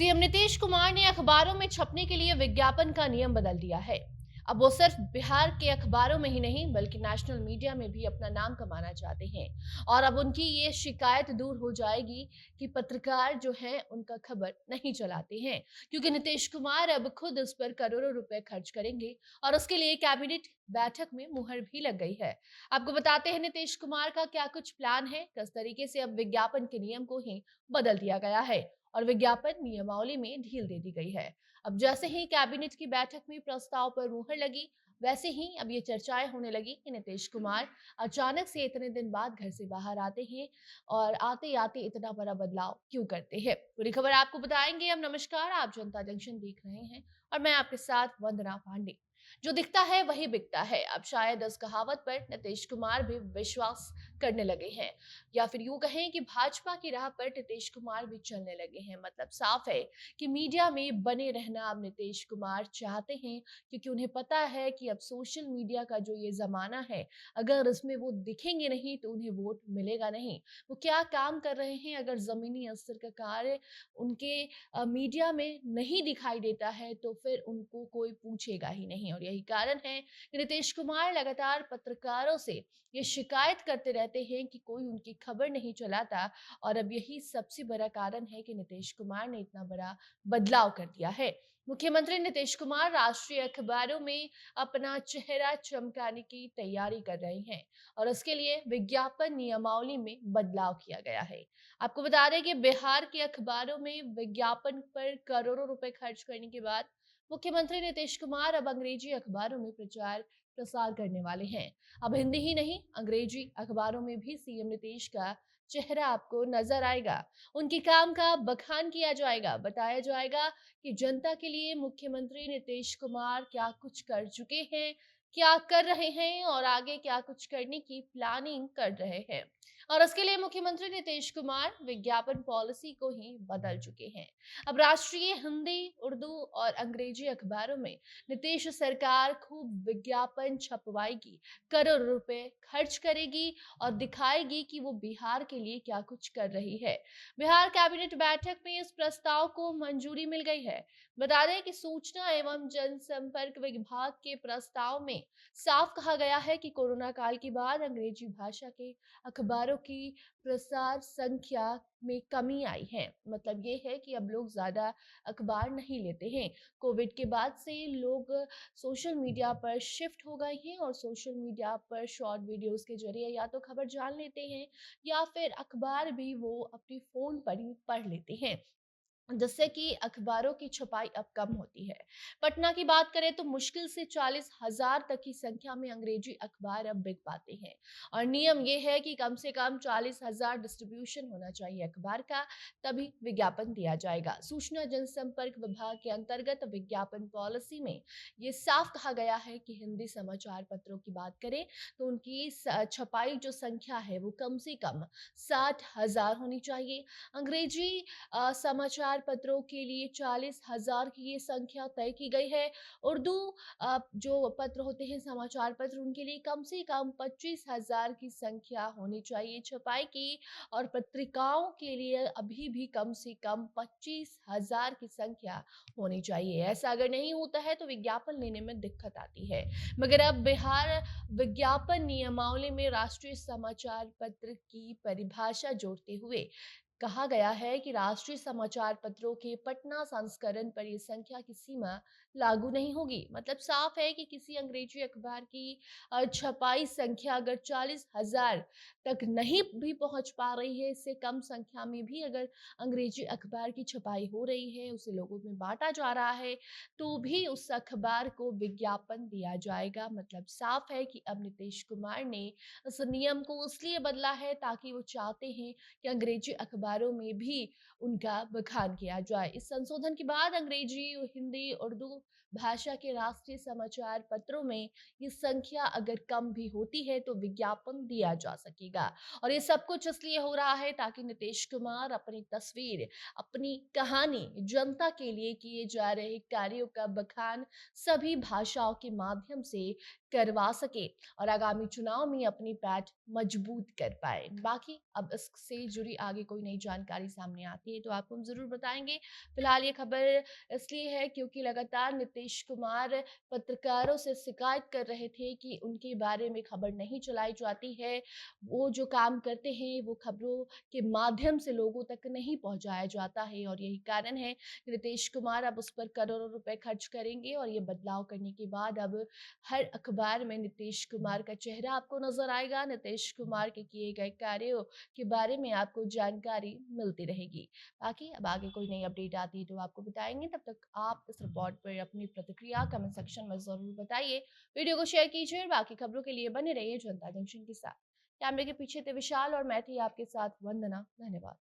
CM Nitish Kumar ने अखबारों में छपने के लिए विज्ञापन का नियम बदल दिया है। अब वो सिर्फ बिहार के अखबारों में ही नहीं बल्कि नेशनल मीडिया में भी अपना नाम कमाना चाहते हैं। और अब उनकी ये शिकायत दूर हो जाएगी कि पत्रकार जो हैं उनका खबर नहीं चलाते हैं, क्योंकि नीतीश कुमार अब खुद उस पर करोड़ों रुपए खर्च करेंगे और उसके लिए कैबिनेट बैठक में मुहर भी लग गई है। आपको बताते हैं नीतीश कुमार का क्या कुछ प्लान है, किस तरीके से अब विज्ञापन के नियम को ही बदल दिया गया है और विज्ञापन नियमावली में ढील दे दी गई है। अब जैसे ही कैबिनेट की बैठक में प्रस्ताव पर मुहर लगी, वैसे ही अब ये चर्चाएं होने लगी कि नीतीश कुमार अचानक से इतने दिन बाद घर से बाहर आते हैं और आते आते इतना बड़ा बदलाव क्यों करते हैं। पूरी खबर आपको बताएंगे हम। नमस्कार, आप जनता जंक्शन देख रहे हैं और मैं आपके साथ वंदना पांडे। जो दिखता है वही बिकता है, अब शायद इस कहावत पर नीतीश कुमार भी विश्वास करने लगे हैं, या फिर यूं कहें कि भाजपा की राह पर नीतीश कुमार भी चलने लगे हैं। मतलब साफ है कि मीडिया में बने रहना अब नीतीश कुमार चाहते हैं, क्योंकि उन्हें पता है कि अब सोशल मीडिया का जो ये जमाना है, अगर इसमें वो दिखेंगे नहीं तो उन्हें वोट मिलेगा नहीं। वो क्या काम कर रहे हैं, अगर जमीनी स्तर का कार्य उनके मीडिया में नहीं दिखाई देता है तो फिर उनको कोई पूछेगा ही नहीं। और यही कारण है कि नीतीश कुमार लगातार पत्रकारों से ये शिकायत करते रहते हैं कि कोई उनकी खबर नहीं चलाता। और अब यही सबसे बड़ा कारण है कि नीतीश कुमार ने इतना बड़ा बदलाव कर दिया है। मुख्यमंत्री नीतीश कुमार राष्ट्रीय अखबारों में अपना चेहरा चमकाने की तैयारी कर रहे हैं और उसके लिए विज्ञापन नियमावली में बदलाव किया गया है। आपको बता दें कि बिहार के अखबारों में विज्ञापन पर करोड़ों रुपए खर्च करने के बाद मुख्यमंत्री नीतीश कुमार अब अंग्रेजी अखबारों में प्रचार प्रसार करने वाले हैं। अब हिंदी ही नहीं, अंग्रेजी अखबारों में भी सीएम नीतीश का चेहरा आपको नजर आएगा। उनके काम का बखान किया जाएगा, बताया जाएगा कि जनता के लिए मुख्यमंत्री नीतीश कुमार क्या कुछ कर चुके हैं, क्या कर रहे हैं और आगे क्या कुछ करने की प्लानिंग कर रहे हैं। और इसके लिए मुख्यमंत्री नीतीश कुमार विज्ञापन पॉलिसी को ही बदल चुके हैं। अब राष्ट्रीय हिंदी, उर्दू और अंग्रेजी अखबारों में नीतीश सरकार खूब विज्ञापन छपवाएगी, करोड़ रुपए खर्च करेगी और दिखाएगी कि वो बिहार के लिए क्या कुछ कर रही है। बिहार कैबिनेट बैठक में इस प्रस्ताव को मंजूरी मिल गई है। बता दें कि सूचना एवं जनसंपर्क विभाग के प्रस्ताव में साफ कहा गया है कि कोरोना काल के बाद अंग्रेजी भाषा के अखबारों की प्रसार संख्या में कमी आई है। मतलब ये है कि अब लोग ज्यादा अखबार नहीं लेते हैं। कोविड के बाद से लोग सोशल मीडिया पर शिफ्ट हो गए हैं और सोशल मीडिया पर शॉर्ट वीडियोस के जरिए या तो खबर जान लेते हैं या फिर अखबार भी वो अपने फोन पर ही पढ़ लेते हैं, जिससे कि अखबारों की छपाई अब कम होती है। पटना की बात करें तो मुश्किल से 40,000 तक की संख्या में अंग्रेजी अखबार अब बिक पाते हैं और नियम ये है कि कम से कम 40,000 डिस्ट्रीब्यूशन होना चाहिए अखबार का, तभी विज्ञापन दिया जाएगा। सूचना जनसंपर्क विभाग के अंतर्गत विज्ञापन पॉलिसी में ये साफ कहा गया है कि हिंदी समाचार पत्रों की बात करें तो उनकी छपाई जो संख्या है वो कम से कम 60,000 होनी चाहिए। अंग्रेजी समाचार पत्रों के लिए 40,000 की ये संख्या तय की गई है। उर्दू जो पत्र होते हैं, समाचार पत्र, उनके लिए कम से कम 25,000 की संख्या होनी चाहिए छपाई की। और पत्रिकाओं के लिए अभी भी कम से कम 25,000 की संख्या होनी चाहिए। ऐसा अगर नहीं होता है तो विज्ञापन लेने में दिक्कत आती है। मगर अब बिहार विज्ञापन नियमावली में राष्ट्रीय समाचार पत्र की परिभाषा जोड़ते हुए कहा गया है कि राष्ट्रीय समाचार पत्रों के पटना संस्करण पर यह संख्या की सीमा लागू नहीं होगी। मतलब साफ है कि किसी अंग्रेजी अखबार की छपाई संख्या अगर 40,000 तक नहीं भी पहुंच पा रही है, इससे कम संख्या में भी अगर अंग्रेजी अखबार की छपाई हो रही है, उसे लोगों में बांटा जा रहा है, तो भी उस अखबार को विज्ञापन दिया जाएगा। मतलब साफ है कि अब नीतीश कुमार ने इस नियम को इसलिए बदला है ताकि वो चाहते हैं कि अंग्रेजी अखबारों में भी उनका बखान किया जाए। इस संशोधन के बाद अंग्रेजी, हिंदी, उर्दू भाषा के राष्ट्रीय समाचार पत्रों में ये संख्या अगर कम भी होती है तो विज्ञापन दिया जा सकेगा। और ये सब कुछ इसलिए हो रहा है ताकि नीतीश कुमार अपनी तस्वीर, अपनी कहानी, जनता के लिए किए जा रहे कार्यों का बखान सभी भाषाओं के माध्यम से करवा सके और आगामी चुनाव में अपनी पैठ मजबूत कर पाए। बाकी अब इससे जुड़ी आगे कोई नई जानकारी सामने आती है तो आपको हम ज़रूर बताएँगे। फिलहाल ये खबर इसलिए है क्योंकि लगातार नीतीश कुमार पत्रकारों से शिकायत कर रहे थे कि उनके बारे में खबर नहीं चलाई जाती है। वो जो काम करते हैं वो खबरों के माध्यम से लोगों तक नहीं पहुँचाया जाता है और यही कारण है कि नीतीश कुमार अब उस पर करोड़ों रुपए खर्च करेंगे और ये बदलाव करने के बाद अब हर अखबार में नीतीश कुमार का चेहरा आपको नजर आएगा। नीतीश कुमार के किए गए कार्यों के बारे में आपको जानकारी मिलती रहेगी। बाकी अब आगे कोई नई अपडेट आती है तो आपको बताएंगे। तब तक आप इस रिपोर्ट पर अपनी प्रतिक्रिया कमेंट सेक्शन में जरूर बताइए। वीडियो को शेयर कीजिए और बाकी खबरों के लिए बने रहिए जनता जंक्शन के साथ। कैमरे के पीछे थे विशाल और मैं थी आपके साथ वंदना। धन्यवाद।